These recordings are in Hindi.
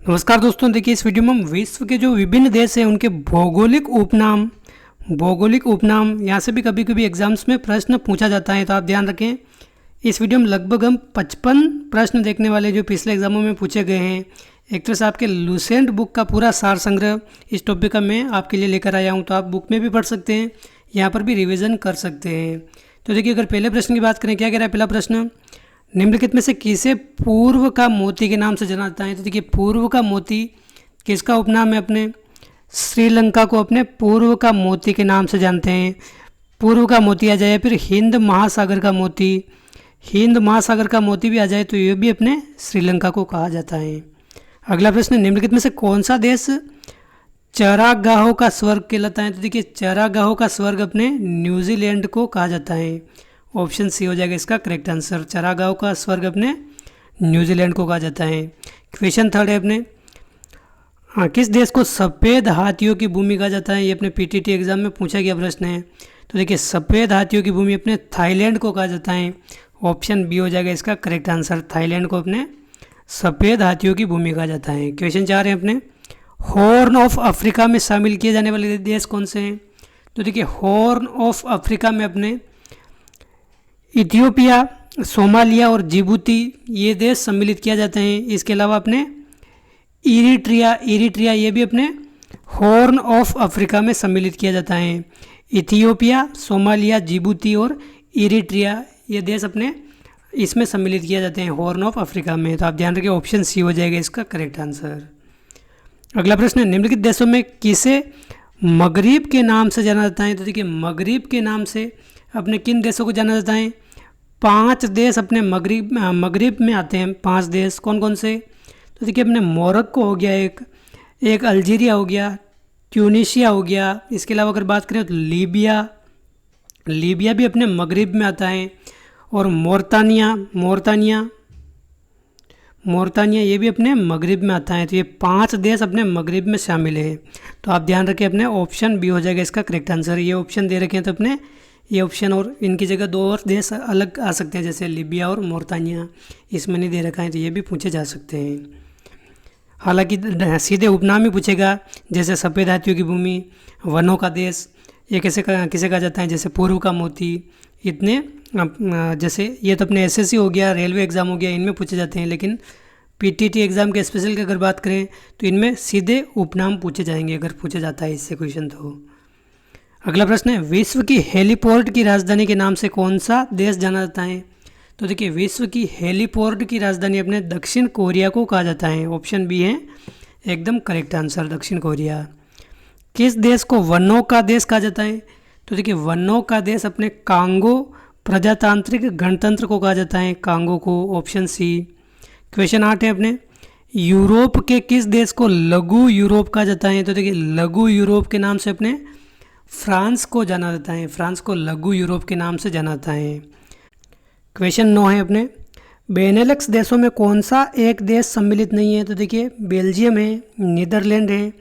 नमस्कार दोस्तों, देखिए इस वीडियो में हम विश्व के जो विभिन्न देश हैं उनके भौगोलिक उपनाम यहाँ से भी कभी कभी एग्जाम्स में प्रश्न पूछा जाता है, तो आप ध्यान रखें। इस वीडियो में लगभग हम 55 प्रश्न देखने वाले जो पिछले एग्जामों में पूछे गए हैं। एक तरह से आपके लुसेंट बुक का पूरा सार संग्रह इस टॉपिक का मैं आपके लिए लेकर आया हूँ, तो आप बुक में भी पढ़ सकते हैं, यहाँ पर भी रिविज़न कर सकते हैं। तो देखिए, अगर पहले प्रश्न की बात करें, क्या कह रहा है पहला प्रश्न, निम्नलिखित में से किसे पूर्व का मोती के नाम से जाना जाता है। तो देखिए, पूर्व का मोती किसका उपनाम है, अपने श्रीलंका को अपने पूर्व का मोती के नाम से जानते हैं। पूर्व का मोती आ जाए, फिर हिंद महासागर का मोती भी आ जाए तो ये भी अपने श्रीलंका को कहा जाता है। अगला प्रश्न, निम्नलिखित में से कौन सा देश चरागाहों का स्वर्ग कहलाता है। तो देखिए, चरागाहों का स्वर्ग अपने न्यूजीलैंड को कहा जाता है। ऑप्शन सी हो जाएगा इसका करेक्ट आंसर। चरागाहों का स्वर्ग अपने न्यूजीलैंड को कहा जाता है। क्वेश्चन थर्ड है अपने, किस देश को सफ़ेद हाथियों की भूमि कहा जाता है। ये अपने पीटीटी एग्जाम में पूछा गया प्रश्न है। तो देखिए, सफ़ेद हाथियों की भूमि अपने थाईलैंड को कहा जाता है। ऑप्शन बी हो जाएगा इसका करेक्ट आंसर। थाईलैंड को अपने सफ़ेद हाथियों की भूमि कहा जाता है। क्वेश्चन 4 है अपने, हॉर्न ऑफ अफ्रीका में शामिल किए जाने वाले देश कौन से हैं। तो देखिए, हॉर्न ऑफ अफ्रीका में अपने इथियोपिया, सोमालिया और जिबूती ये देश सम्मिलित किया जाते हैं। इसके अलावा अपने इरिट्रिया ये भी अपने हॉर्न ऑफ अफ्रीका में सम्मिलित किया जाता है। इथियोपिया, सोमालिया, जिबूती और इरिट्रिया ये देश अपने इसमें सम्मिलित किया जाते हैं हॉर्न ऑफ अफ्रीका में। तो आप ध्यान रखिए, ऑप्शन सी हो जाएगा इसका करेक्ट आंसर। अगला प्रश्न है, निम्नलिखित देशों में किसे मगरिब के नाम से जाना जाता है। तो देखिए, मगरिब के नाम से अपने किन देशों को जाना जाता है। 5 देश अपने मगरिब में आते हैं। 5 देश कौन कौन से। तो देखिए, अपने मोरक्को हो गया, एक अल्जीरिया हो गया, ट्यूनीशिया हो गया। इसके अलावा अगर बात करें तो लीबिया भी अपने मगरिब में आता है, और मोरतानिया ये भी अपने मगरिब में आता है। तो ये 5 देश अपने मगरिब में शामिल है। तो आप ध्यान रखें, अपने ऑप्शन बी हो जाएगा इसका करेक्ट आंसर। ये ऑप्शन दे रखे हैं तो अपने ये ऑप्शन और इनकी जगह 2 और देश अलग आ सकते हैं, जैसे लीबिया और मोरतानिया इसमें नहीं दे रखा है, तो ये भी पूछे जा सकते हैं। हालांकि सीधे उपनाम ही पूछेगा, जैसे सफ़ेद हाथियों की भूमि, वनों का देश, ये किसे कहा जाता है, जैसे पूर्व का मोती। इतने जैसे ये तो अपने एसएससी हो गया, रेलवे एग्ज़ाम हो गया, इनमें पूछे जाते हैं। लेकिन पीटीटी एग्ज़ाम के स्पेशल की अगर बात करें तो इनमें सीधे उपनाम पूछे जाएंगे, अगर पूछा जाता है इससे क्वेश्चन। तो अगला प्रश्न है, विश्व की हेलीपोर्ट की राजधानी के नाम से कौन सा देश जाना जाता है। तो देखिए, विश्व की हेलीपोर्ट की राजधानी अपने दक्षिण कोरिया को कहा जाता है। ऑप्शन बी है एकदम करेक्ट आंसर, दक्षिण कोरिया। किस देश को वनों का देश कहा जाता है। तो देखिए, वनों का देश अपने कांगो प्रजातांत्रिक गणतंत्र को कहा जाता है, कांगो को। Option C. क्वेश्चन 8 है अपने, यूरोप के किस देश को लघु यूरोप कहा जाता है। तो देखिए, लघु यूरोप के नाम से अपने फ्रांस को जाना जाता है। फ्रांस को लघु यूरोप के नाम से जाना जाता है। क्वेश्चन 9 है अपने, बेनेलक्स देशों में कौन सा एक देश सम्मिलित नहीं है। तो देखिए, बेल्जियम है, नीदरलैंड है,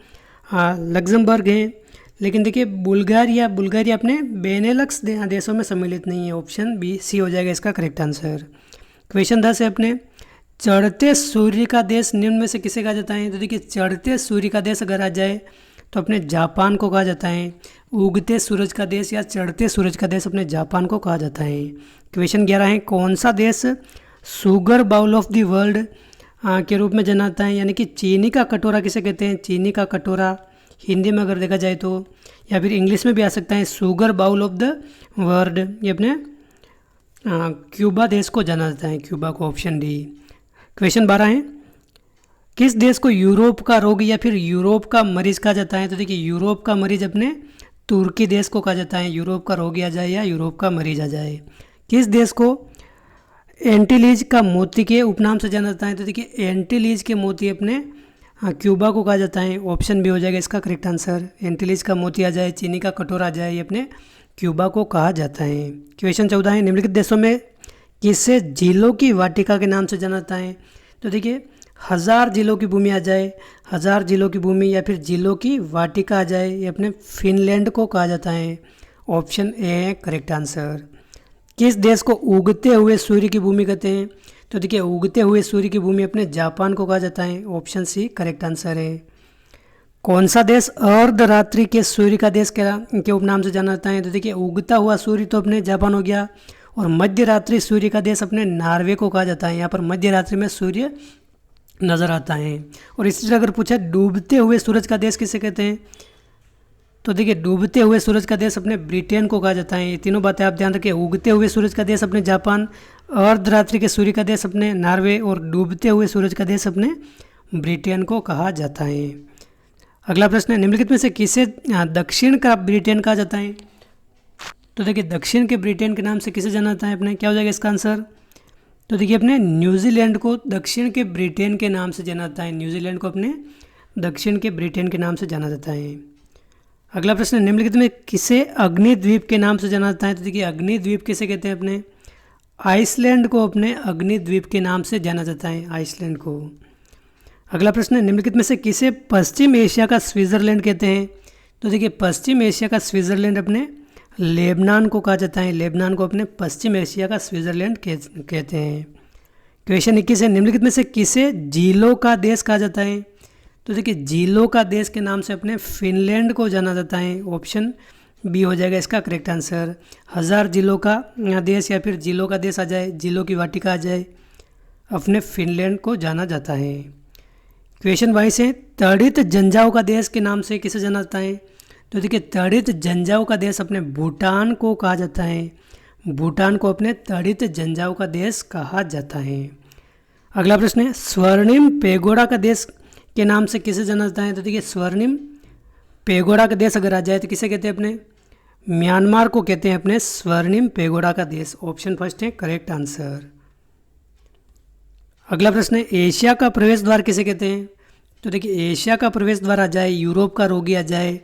लग्जमबर्ग है। लेकिन देखिए, बुल्गारिया अपने बेनेलक्स देशों में सम्मिलित नहीं है। ऑप्शन बी सी हो जाएगा इसका करेक्ट आंसर। क्वेश्चन 10 है अपने, चढ़ते सूर्य का देश निम्न में से किसे कहा जाता है। तो देखिए, चढ़ते सूर्य का देश अगर आ जाए तो अपने जापान को कहा जाता है। उगते सूरज का देश या चढ़ते सूरज का देश अपने जापान को कहा जाता है। क्वेश्चन 11 है, कौन सा देश sugar bowl of the world के रूप में जाना जाता है, यानी कि चीनी का कटोरा किसे कहते हैं। चीनी का कटोरा हिंदी में अगर देखा जाए तो, या फिर इंग्लिश में भी आ सकता है sugar bowl of the world. ये अपने क्यूबा देश को जाना जाता है, क्यूबा को। Option D. क्वेश्चन 12 है, किस देश को यूरोप का रोग या फिर यूरोप का मरीज कहा जाता है। तो देखिए, यूरोप का मरीज अपने तुर्की देश को कहा जाता है। यूरोप का रोगी आ जाए या यूरोप का मरीज आ जाए। किस देश को एंटीलीज का मोती के उपनाम से जाना जाता है। तो देखिए, एंटीलीज के मोती अपने क्यूबा को कहा जाता है। ऑप्शन भी हो जाएगा इसका करेक्ट आंसर। एंटीलीज का मोती आ जाए, चीनी का कटोरा आ जाए, ये अपने क्यूबा को कहा जाता है। क्वेश्चन 14 है, निम्नलिखित देशों में किसे झीलों की वाटिका के नाम से जाना जाता है। तो देखिए, 1000 जिलों की भूमि आ जाए, 1000 जिलों की भूमि या फिर जिलों की वाटिका आ जाए, ये अपने फिनलैंड को कहा जाता है। ऑप्शन ए है करेक्ट आंसर। किस देश को उगते हुए सूर्य की भूमि कहते हैं। तो देखिए उगते हुए सूर्य की भूमि अपने जापान को कहा जाता है। ऑप्शन सी करेक्ट आंसर है। कौन सा देश अर्धरात्रि के सूर्य का देश के उपनाम से जाना जाता है? तो देखिए उगता हुआ सूर्य तो अपने जापान हो गया, और मध्य रात्रि सूर्य का देश अपने नॉर्वे को कहा जाता है। यहाँ पर मध्य रात्रि में सूर्य नजर आता है। और इसी तरह अगर पूछे डूबते हुए सूरज का देश किसे कहते हैं, तो देखिए डूबते हुए सूरज का देश अपने ब्रिटेन को कहा जाता है। ये तीनों बातें आप ध्यान रखें, उगते हुए सूरज का देश अपने जापान, अर्धरात्रि के सूर्य का देश अपने नॉर्वे, और डूबते हुए सूरज का देश अपने ब्रिटेन को कहा जाता है। अगला प्रश्न है, निम्नलिखित में से किसे दक्षिण का ब्रिटेन कहा जाता है? तो देखिए दक्षिण के ब्रिटेन के नाम से किसे जाना जाता है अपने, क्या हो जाएगा इसका आंसर? तो देखिए अपने न्यूजीलैंड को दक्षिण के ब्रिटेन के नाम से जाना जाता है। न्यूजीलैंड को अपने दक्षिण के ब्रिटेन के नाम से जाना जाता है। अगला प्रश्न है, निम्नलिखित में किसे अग्निद्वीप के नाम से जाना जाता है? तो देखिए अग्निद्वीप किसे कहते हैं अपने? आइसलैंड को अपने अग्निद्वीप के नाम से जाना जाता है, आइसलैंड को। अगला प्रश्न है, निम्नलिखित में से किसे पश्चिम एशिया का स्विट्जरलैंड कहते हैं? तो देखिए पश्चिम एशिया का स्विट्जरलैंड अपने लेबनान को कहा जाता है। लेबनान को अपने पश्चिम एशिया का स्विट्जरलैंड कहते हैं। क्वेश्चन 21 है, निम्नलिखित में से किसे झीलों का देश कहा जाता है? तो देखिए झीलों का देश के नाम से अपने फिनलैंड को जाना जाता है। ऑप्शन बी हो जाएगा इसका करेक्ट आंसर। 1000 झीलों का देश या फिर झीलों का देश आ जाए, झीलों की वाटिका आ जाए, अपने फिनलैंड को जाना जाता है। क्वेश्चन 22 है, तड़ित जंजाओं का देश के नाम से किसे जाना जाता है? तो देखिए तड़ित जंजाओं का देश अपने भूटान को कहा जाता है। भूटान को अपने तड़ित जंजाओं का देश कहा जाता है। अगला प्रश्न है, स्वर्णिम पेगोडा का देश के नाम से किसे जाना जाता है? तो देखिए स्वर्णिम पेगोडा का देश अगर आ जाए तो किसे कहते हैं अपने? म्यांमार को कहते हैं अपने स्वर्णिम पेगोडा का देश। ऑप्शन फर्स्ट है करेक्ट आंसर। अगला प्रश्न है, एशिया का प्रवेश द्वार किसे कहते हैं? तो देखिए एशिया का प्रवेश द्वार आ जाए, यूरोप का रोगी आ जाए,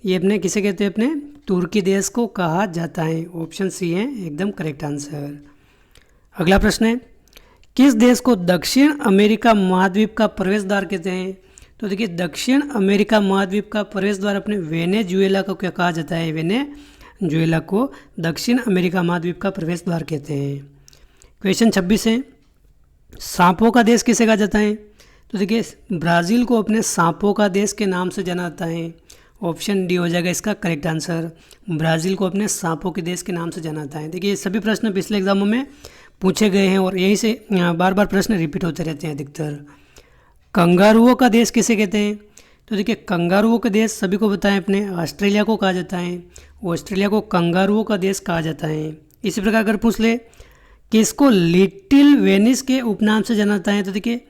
ये अपने किसे कहते हैं? अपने तुर्की देश को कहा जाता है। ऑप्शन सी है एकदम करेक्ट आंसर। अगला प्रश्न है, किस देश को दक्षिण अमेरिका महाद्वीप का प्रवेश द्वार कहते हैं? तो देखिए दक्षिण अमेरिका महाद्वीप का प्रवेश द्वार अपने वेनेजुएला को क्या कहा जाता है? वेनेजुएला को दक्षिण अमेरिका महाद्वीप का प्रवेश द्वार कहते हैं। क्वेश्चन 26 है, सांपों का देश किसे कहा जाता है? तो देखिए ब्राज़ील को अपने सांपों का देश के नाम से जाना जाता है। ऑप्शन डी हो जाएगा इसका करेक्ट आंसर। ब्राज़ील को अपने सांपों के देश के नाम से जाना जाता है। देखिए ये सभी प्रश्न पिछले एग्जामों में पूछे गए हैं और यहीं से बार बार प्रश्न रिपीट होते रहते हैं अधिकतर। कंगारुओं का देश किसे कहते हैं? तो देखिए कंगारुओं का देश सभी को बताएं अपने ऑस्ट्रेलिया को कहा जाता है। ऑस्ट्रेलिया को कंगारुओं का देश कहा जाता है। इसी प्रकार अगर पूछ ले कि इसको लिटिल वेनिस के उपनाम से जाना जाता है, तो देखिए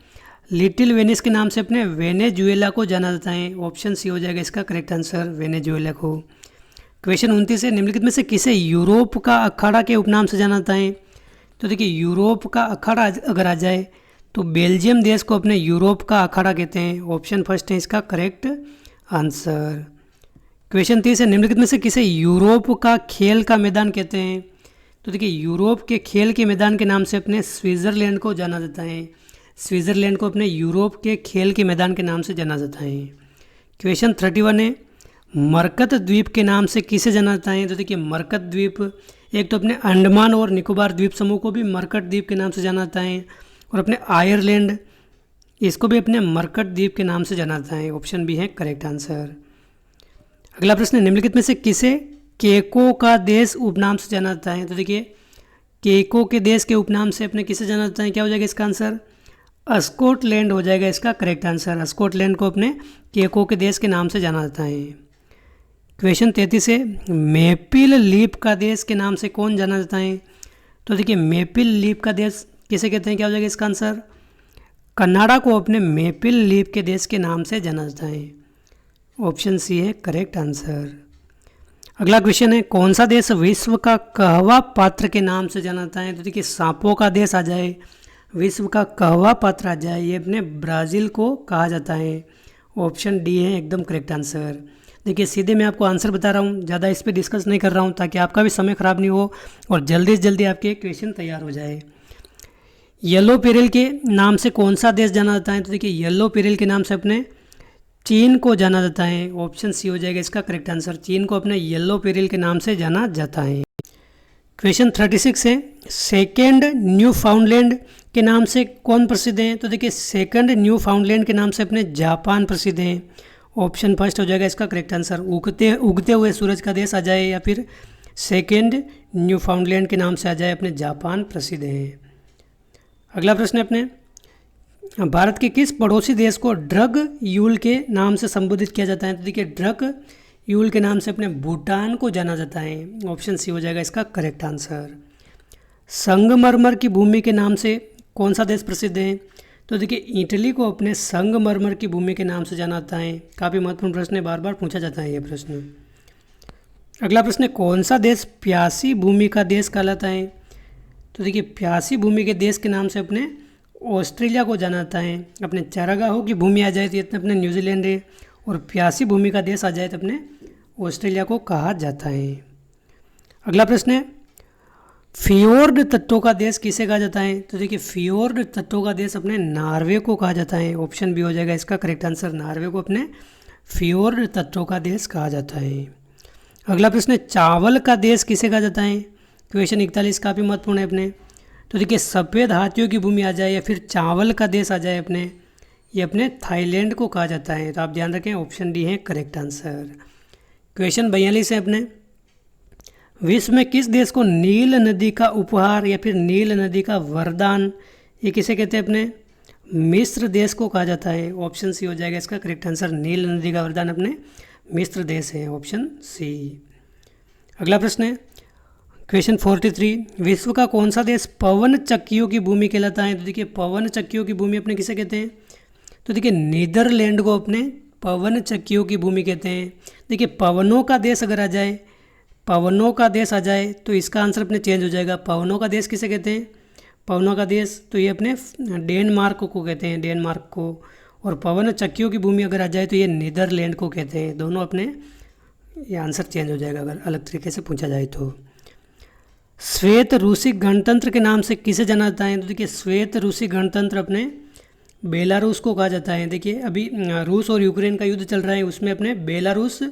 लिटिल वेनिस के नाम से अपने वेनेजुएला को जाना जाता है। ऑप्शन सी हो जाएगा इसका करेक्ट आंसर, वेनेजुएला को। क्वेश्चन 29 है, निम्नलिखित में से किसे यूरोप का अखाड़ा के उपनाम से जाना जाता है? तो देखिए यूरोप का अखाड़ा अगर आ जाए तो बेल्जियम देश को अपने यूरोप का अखाड़ा कहते हैं। ऑप्शन फर्स्ट है इसका करेक्ट आंसर। क्वेश्चन 30 है, निम्नलिखित में से किसे यूरोप का खेल का मैदान कहते हैं? तो देखिए यूरोप के खेल के मैदान के नाम से अपने स्विट्ज़रलैंड को जाना जाता है। स्विट्ज़रलैंड को अपने यूरोप के खेल के मैदान के नाम से जाना जाता है। क्वेश्चन 31 है, मरकत द्वीप के नाम से किसे जाना जाता है? तो देखिए मरकत द्वीप एक तो अपने अंडमान और निकोबार द्वीप समूह को भी मरकट द्वीप के नाम से जाना जाता है, और अपने आयरलैंड इसको भी अपने मरकट द्वीप के नाम से जाना जाता है। ऑप्शन बी है करेक्ट आंसर। अगला प्रश्न है, निम्नलिखित में से किसे केको का देश उपनाम से जाना जाता है? तो देखिए केको के देश के उपनाम से अपने किसे जाना जाता है? क्या हो जाएगा इसका आंसर? स्कॉटलैंड हो जाएगा इसका करेक्ट आंसर। स्कॉटलैंड को अपने केको के देश के नाम से जाना जाता है। क्वेश्चन 33 है, मेपिल लीफ का देश के नाम से कौन जाना जाता है? तो देखिए मेपिल लीफ का देश किसे कहते हैं? क्या हो जाएगा इसका आंसर? कनाडा को अपने मेपिल लीफ के देश के नाम से जाना जाता है। ऑप्शन सी है करेक्ट आंसर। अगला क्वेश्चन है, कौन सा देश विश्व का कहवा पात्र के नाम से जाना जाता है? तो देखिए सांपों का देश आ जाए, विश्व का कहवा पात्र आ जाए, ये अपने ब्राज़ील को कहा जाता है। ऑप्शन डी है एकदम करेक्ट आंसर। देखिए सीधे मैं आपको आंसर बता रहा हूँ, ज़्यादा इस पर डिस्कस नहीं कर रहा हूँ ताकि आपका भी समय ख़राब नहीं हो और जल्दी से जल्दी आपके क्वेश्चन तैयार हो जाए। येलो पेरिल के नाम से कौन सा देश जाना जाता है? तो देखिए येलो पेरिल के नाम से अपने चीन को जाना जाता है। ऑप्शन सी हो जाएगा इसका करेक्ट आंसर। चीन को अपने येलो पेरिल के नाम से जाना जाता है। क्वेश्चन 36 है, सेकेंड न्यू फाउंडलैंड के नाम से कौन प्रसिद्ध हैं? तो देखिए सेकंड न्यू फाउंडलैंड के नाम से अपने जापान प्रसिद्ध हैं। ऑप्शन फर्स्ट हो जाएगा इसका करेक्ट आंसर। उगते हुए सूरज का देश आ जाए या फिर सेकंड न्यू फाउंडलैंड के नाम से आ जाए अपने जापान प्रसिद्ध है। अगला प्रश्न है अपने भारत के किस पड़ोसी देश को ड्रग यूल के नाम से संबोधित किया जाता है? तो देखिए ड्रग यूल के नाम से अपने भूटान को जाना जाता है। ऑप्शन सी हो जाएगा इसका करेक्ट आंसर। संगमरमर की भूमि के नाम से कौन सा देश प्रसिद्ध है? तो देखिए इटली को अपने संगमरमर की भूमि के नाम से जाना जाता है। काफ़ी महत्वपूर्ण प्रश्न है, बार बार पूछा जाता है ये प्रश्न। अगला प्रश्न है कौन सा देश प्यासी भूमि का देश कहलाता है? तो देखिए प्यासी भूमि के देश के नाम से अपने ऑस्ट्रेलिया को जाना जाता है। अपने चारागाहों की भूमि आ जाए तो अपने न्यूजीलैंड है, और प्यासी भूमि का देश आ जाए तो अपने ऑस्ट्रेलिया को कहा जाता है। अगला प्रश्न है फियोर्ड तत्वों का देश किसे कहा जाता है? तो देखिए फियोर्ड तत्वों का देश अपने नॉर्वे को कहा जाता है। ऑप्शन बी हो जाएगा इसका करेक्ट आंसर। नॉर्वे को अपने फियोर्ड तत्वों का देश कहा जाता है। अगला प्रश्न है चावल का देश किसे कहा जाता है? क्वेश्चन 41 काफ़ी महत्वपूर्ण है अपने। तो देखिए सफ़ेद हाथियों की भूमि आ जाए या फिर चावल का देश आ जाए अपने, ये अपने थाईलैंड को कहा जाता है। तो आप ध्यान रखें ऑप्शन डी है करेक्ट आंसर। क्वेश्चन 42 है अपने विश्व में किस देश को नील नदी का उपहार या फिर नील नदी का वरदान, ये किसे कहते हैं? अपने मिस्र देश को कहा जाता है। ऑप्शन सी हो जाएगा इसका करेक्ट आंसर। नील नदी का वरदान अपने मिस्र देश है। Option C. अगला प्रश्न है क्वेश्चन 43 विश्व का कौन सा देश पवन चक्कियों की भूमि कहलाता है? तो देखिए पवन चक्कियों की भूमि अपने किसे कहते हैं? तो देखिए नीदरलैंड को अपने पवन चक्कियों की भूमि कहते हैं। देखिए पवनों का देश अगर आ जाए, पवनों का देश आ जाए तो इसका आंसर अपने चेंज हो जाएगा। पवनों का देश किसे कहते हैं? पवनों का देश तो ये अपने डेनमार्क को कहते हैं, डेनमार्क को। और पवन चक्कियों की भूमि अगर आ जाए तो ये नीदरलैंड को कहते हैं। दोनों अपने ये आंसर चेंज हो जाएगा अगर अलग तरीके से पूछा जाए तो। श्वेत रूसी गणतंत्र के नाम से किसे जाना जाता है? तो देखिए श्वेत रूसी गणतंत्र अपने बेलारूस को कहा जाता है। देखिए अभी रूस और यूक्रेन का युद्ध चल रहा है, उसमें अपने बेलारूस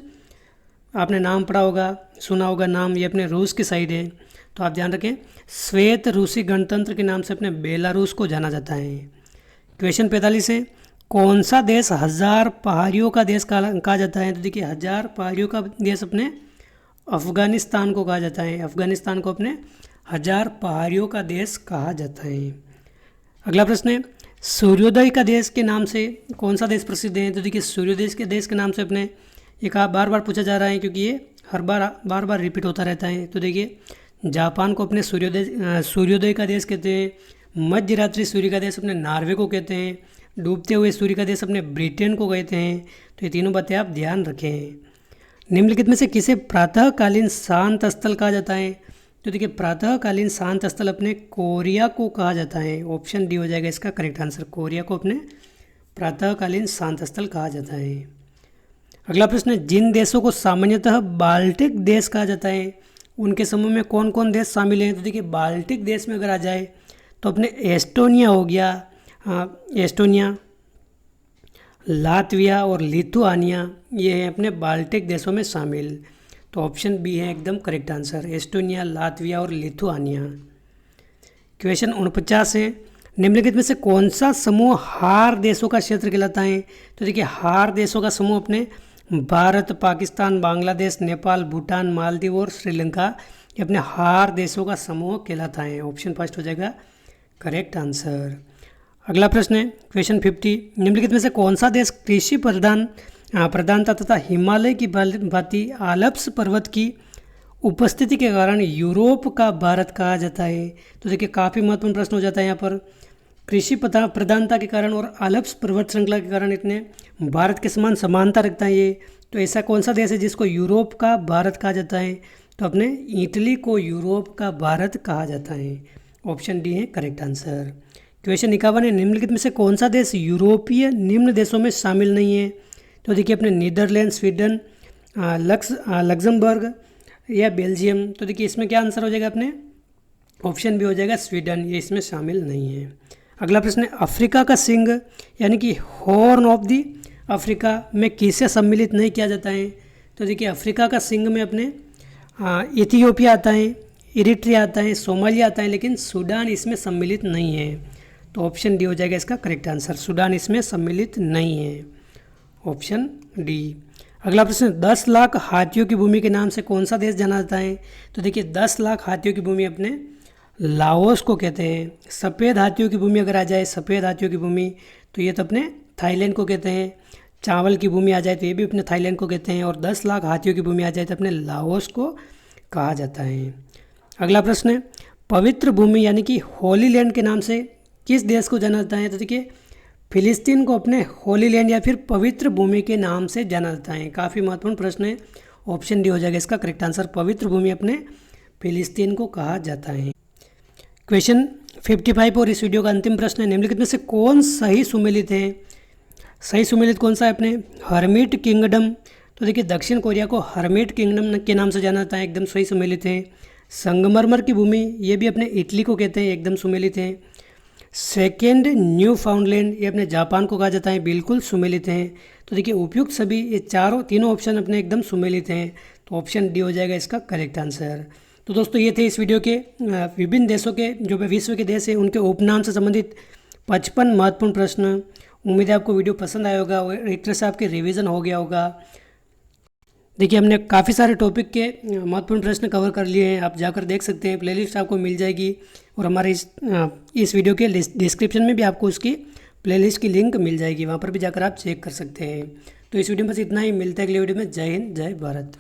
आपने नाम पढ़ा होगा, सुना होगा नाम, ये अपने रूस की साइड है। तो आप ध्यान रखें श्वेत रूसी गणतंत्र के नाम से अपने बेलारूस को जाना जाता है। क्वेश्चन 45 है कौन सा देश 1000 पहाड़ियों का देश कहा जाता है? तो देखिए 1000 पहाड़ियों का देश अपने अफ़गानिस्तान को कहा जाता है। अफ़गानिस्तान को अपने 1000 पहाड़ियों का देश कहा जाता है। अगला प्रश्न है सूर्योदय का देश के नाम से कौन सा देश प्रसिद्ध है? तो देखिए सूर्योदय के देश के नाम से अपने ये कहा बार बार पूछा जा रहा है क्योंकि ये हर बार बार रिपीट होता रहता है। तो देखिए जापान को अपने सूर्योदय का देश कहते हैं। मध्य रात्रि सूर्य का देश अपने नॉर्वे को कहते हैं। डूबते हुए सूर्य का देश अपने ब्रिटेन को कहते हैं। तो ये तीनों बातें आप ध्यान रखें। निम्नलिखित में से किसे प्रातःकालीन शांत स्थल कहा जाता है? तो देखिए प्रातःकालीन शांत स्थल अपने कोरिया को कहा जाता है। ऑप्शन डी हो जाएगा इसका करेक्ट आंसर। कोरिया को अपने प्रातःकालीन शांत स्थल कहा जाता है। अगला प्रश्न है जिन देशों को सामान्यतः बाल्टिक देश कहा जाता है उनके समूह में कौन कौन देश शामिल हैं? तो देखिए बाल्टिक देश में अगर आ जाए तो अपने एस्टोनिया हो गया, एस्टोनिया, लातविया और लिथुआनिया, ये हैं अपने बाल्टिक देशों में शामिल। तो ऑप्शन बी है एकदम करेक्ट आंसर। एस्टोनिया, लातविया और लिथुआनिया। क्वेश्चन 49 है निम्नलिखित में से कौन सा समूह हार देशों का क्षेत्र कहलाता है? तो देखिए हार देशों का समूह अपने भारत, पाकिस्तान, बांग्लादेश, नेपाल, भूटान, मालदीव और श्रीलंका, ये अपने हार देशों का समूह कहलाता है। ऑप्शन फर्स्ट हो जाएगा करेक्ट आंसर। अगला प्रश्न है क्वेश्चन 50 निम्नलिखित में से कौन सा देश कृषि प्रधानता तथा हिमालय की भांति आल्प्स पर्वत की उपस्थिति के कारण यूरोप का भारत कहा जाता है? तो देखिए काफ़ी महत्वपूर्ण प्रश्न हो जाता है यहाँ पर। कृषि प्रधानता के कारण और आल्प्स पर्वत श्रृंखला के कारण इतने भारत के समान समानता रखता है ये। तो ऐसा कौन सा देश है जिसको यूरोप का भारत कहा जाता है? तो अपने इटली को यूरोप का भारत कहा जाता है। ऑप्शन डी है करेक्ट आंसर। क्वेश्चन 51 है निम्नलिखित में से कौन सा देश यूरोपीय निम्न देशों में शामिल नहीं है? तो देखिए अपने नीदरलैंड, स्वीडन, लक्जमबर्ग या बेल्जियम। तो देखिए इसमें क्या आंसर हो जाएगा अपने? ऑप्शन बी हो जाएगा स्वीडन, ये इसमें शामिल नहीं है। अगला प्रश्न है अफ्रीका का सिंह यानी कि हॉर्न ऑफ दी अफ्रीका में किसे सम्मिलित नहीं किया जाता है? तो देखिए अफ्रीका का सिंह में अपने इथियोपिया आता है, इरिट्रिया आता है, सोमालिया आता है, लेकिन सूडान इसमें सम्मिलित नहीं है। तो ऑप्शन डी हो जाएगा इसका करेक्ट आंसर। सूडान इसमें सम्मिलित नहीं है, ऑप्शन डी। अगला प्रश्न, 10 लाख हाथियों की भूमि के नाम से कौन सा देश जाना जाता है? तो देखिए 10 लाख हाथियों की भूमि अपने लाओस को कहते हैं। सफ़ेद हाथियों की भूमि अगर आ जाए, सफ़ेद हाथियों की भूमि, तो ये तो अपने थाईलैंड को कहते हैं। चावल की भूमि आ जाए तो ये भी अपने थाईलैंड को कहते हैं। और 10 लाख हाथियों की भूमि आ जाए तो अपने लाओस को कहा जाता है। अगला प्रश्न है, पवित्र भूमि यानी कि होली लैंड के नाम से किस देश को जाना जाता है? तो देखिए फिलिस्तीन को अपने होली लैंड या फिर पवित्र भूमि के नाम से जाना जाता है। काफ़ी महत्वपूर्ण प्रश्न है, ऑप्शन डी हो जाएगा इसका करेक्ट आंसर। पवित्र भूमि अपने फिलिस्तीन को कहा जाता है। क्वेश्चन 55 और इस वीडियो का अंतिम प्रश्न है, निम्नलिखित में से कौन सही सुमेलित है? सही सुमेलित कौन सा है? अपने हर्मिट किंगडम। तो देखिए दक्षिण कोरिया को हर्मिट किंगडम के नाम से जाना जाता है, एकदम सही सुमेलित है। संगमरमर की भूमि, ये भी अपने इटली को कहते हैं, एकदम सुमेलित है। सेकेंड न्यू फाउंडलैंड, ये अपने जापान को कहा जाता है, बिल्कुल सुमेलित हैं। तो देखिए उपयुक्त सभी ये तीनों ऑप्शन अपने एकदम सुमेलित हैं, तो ऑप्शन डी हो जाएगा इसका करेक्ट आंसर। तो दोस्तों ये थे इस वीडियो के विभिन्न देशों के, जो विश्व के देश हैं उनके उपनाम से संबंधित 55 महत्वपूर्ण प्रश्न। उम्मीद है आपको वीडियो पसंद आया होगा और एक तरह से आपके रिवीजन हो गया होगा। देखिए हमने काफ़ी सारे टॉपिक के महत्वपूर्ण प्रश्न कवर कर लिए हैं, आप जाकर देख सकते हैं, प्लेलिस्ट आपको मिल जाएगी। और हमारे इस वीडियो के डिस्क्रिप्शन में भी आपको उसकी प्लेलिस्ट की लिंक मिल जाएगी, वहाँ पर भी जाकर आप चेक कर सकते हैं। तो इस वीडियो में बस इतना ही, मिलता है अगले वीडियो में। जय हिंद, जय भारत।